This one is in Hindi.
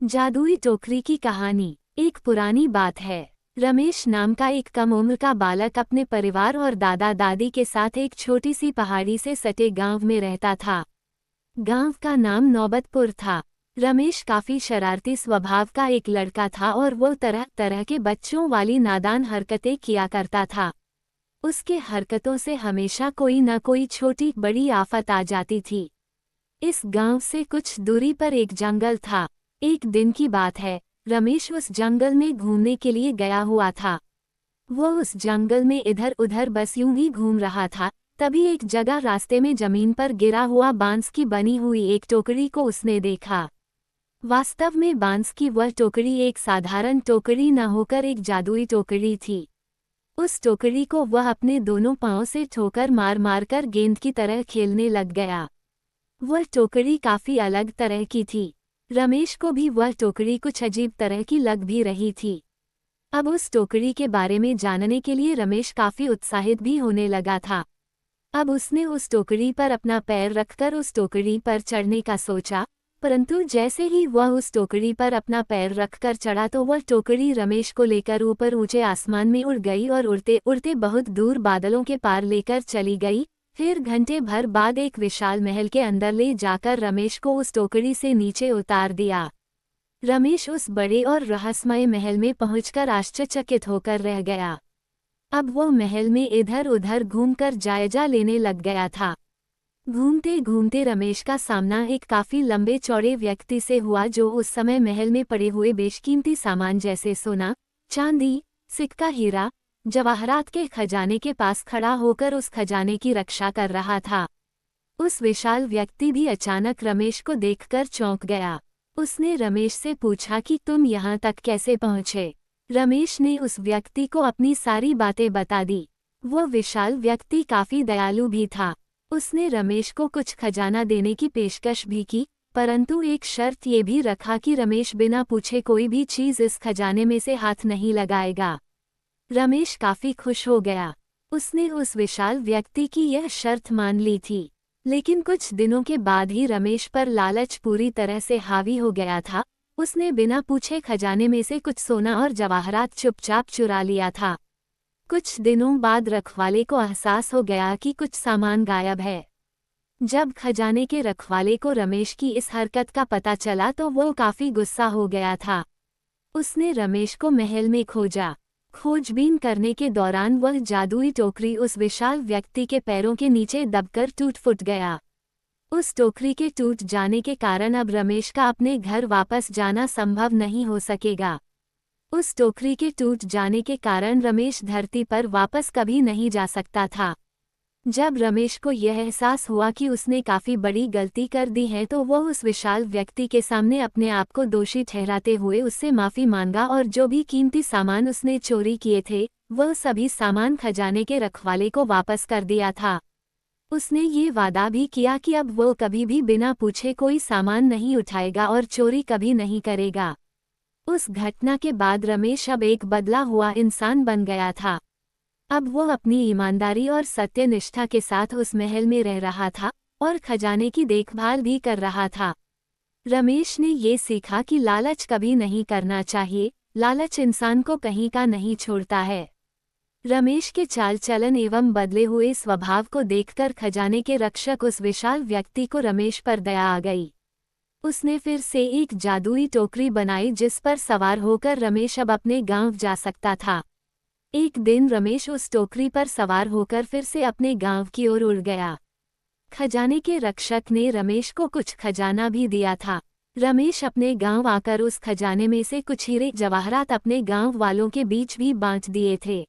जादुई टोकरी की कहानी। एक पुरानी बात है। रमेश नाम का एक कम उम्र का बालक अपने परिवार और दादा दादी के साथ एक छोटी सी पहाड़ी से सटे गांव में रहता था। गांव का नाम नौबतपुर था। रमेश काफी शरारती स्वभाव का एक लड़का था और वो तरह तरह के बच्चों वाली नादान हरकतें किया करता था। उसके हरकतों से हमेशा कोई न कोई छोटी बड़ी आफत आ जाती थी। इस गांव से कुछ दूरी पर एक जंगल था। एक दिन की बात है, रमेश उस जंगल में घूमने के लिए गया हुआ था। वो उस जंगल में इधर उधर बस यूं ही घूम रहा था, तभी एक जगह रास्ते में जमीन पर गिरा हुआ बांस की बनी हुई एक टोकरी को उसने देखा। वास्तव में बांस की वह टोकरी एक साधारण टोकरी न होकर एक जादुई टोकरी थी। उस टोकरी को वह अपने दोनों पांव से ठोकर मार मार कर गेंद की तरह खेलने लग गया। वह टोकरी काफी अलग तरह की थी। रमेश को भी वह टोकरी कुछ अजीब तरह की लग भी रही थी। अब उस टोकरी के बारे में जानने के लिए रमेश काफी उत्साहित भी होने लगा था। अब उसने उस टोकरी पर अपना पैर रखकर उस टोकरी पर चढ़ने का सोचा, परंतु जैसे ही वह उस टोकरी पर अपना पैर रखकर चढ़ा तो वह टोकरी रमेश को लेकर ऊपर ऊंचे आसमान में उड़ गई और उड़ते उड़ते बहुत दूर बादलों के पार लेकर चली गई। फिर घंटे भर बाद एक विशाल महल के अंदर ले जाकर रमेश को उस टोकरी से नीचे उतार दिया। रमेश उस बड़े और रहस्यमय महल में पहुंचकर आश्चर्यचकित होकर रह गया। अब वो महल में इधर उधर घूमकर जायजा लेने लग गया था। घूमते घूमते रमेश का सामना एक काफी लंबे चौड़े व्यक्ति से हुआ, जो उस समय महल में पड़े हुए बेशकीमती सामान जैसे सोना, चांदी, सिक्का, हीरा, जवाहरात के खजाने के पास खड़ा होकर उस खजाने की रक्षा कर रहा था। उस विशाल व्यक्ति भी अचानक रमेश को देखकर चौंक गया। उसने रमेश से पूछा कि तुम यहाँ तक कैसे पहुँचे। रमेश ने उस व्यक्ति को अपनी सारी बातें बता दी। वो विशाल व्यक्ति काफी दयालु भी था। उसने रमेश को कुछ खजाना देने की पेशकश भी की, परंतु एक शर्त ये भी रखा कि रमेश बिना पूछे कोई भी चीज इस खजाने में से हाथ नहीं लगाएगा। रमेश काफी खुश हो गया। उसने उस विशाल व्यक्ति की यह शर्त मान ली थी। लेकिन कुछ दिनों के बाद ही रमेश पर लालच पूरी तरह से हावी हो गया था। उसने बिना पूछे खजाने में से कुछ सोना और जवाहरात चुपचाप चुरा लिया था। कुछ दिनों बाद रखवाले को एहसास हो गया कि कुछ सामान गायब है। जब खजाने के रखवाले को रमेश की इस हरकत का पता चला तो वो काफी गुस्सा हो गया था। उसने रमेश को महल में खोजा। खोजबीन करने के दौरान वह जादुई टोकरी उस विशाल व्यक्ति के पैरों के नीचे दबकर टूट फूट गया। उस टोकरी के टूट जाने के कारण अब रमेश का अपने घर वापस जाना संभव नहीं हो सकेगा। उस टोकरी के टूट जाने के कारण रमेश धरती पर वापस कभी नहीं जा सकता था। जब रमेश को यह एहसास हुआ कि उसने काफी बड़ी गलती कर दी है तो वह उस विशाल व्यक्ति के सामने अपने आप को दोषी ठहराते हुए उससे माफी मांगा और जो भी कीमती सामान उसने चोरी किए थे वह सभी सामान खजाने के रखवाले को वापस कर दिया था। उसने ये वादा भी किया कि अब वो कभी भी बिना पूछे कोई सामान नहीं उठाएगा और चोरी कभी नहीं करेगा। उस घटना के बाद रमेश अब एक बदला हुआ इंसान बन गया था। अब वो अपनी ईमानदारी और सत्यनिष्ठा के साथ उस महल में रह रहा था और खजाने की देखभाल भी कर रहा था। रमेश ने ये सीखा कि लालच कभी नहीं करना चाहिए। लालच इंसान को कहीं का नहीं छोड़ता है। रमेश के चाल चलन एवं बदले हुए स्वभाव को देखकर खजाने के रक्षक उस विशाल व्यक्ति को रमेश पर दया आ गई। उसने फिर से एक जादुई टोकरी बनाई जिस पर सवार होकर रमेश अब अपने गांव जा सकता था। एक दिन रमेश उस टोकरी पर सवार होकर फिर से अपने गांव की ओर उड़ गया। खजाने के रक्षक ने रमेश को कुछ खजाना भी दिया था। रमेश अपने गांव आकर उस खजाने में से कुछ हीरे जवाहरात अपने गांव वालों के बीच भी बांट दिए थे।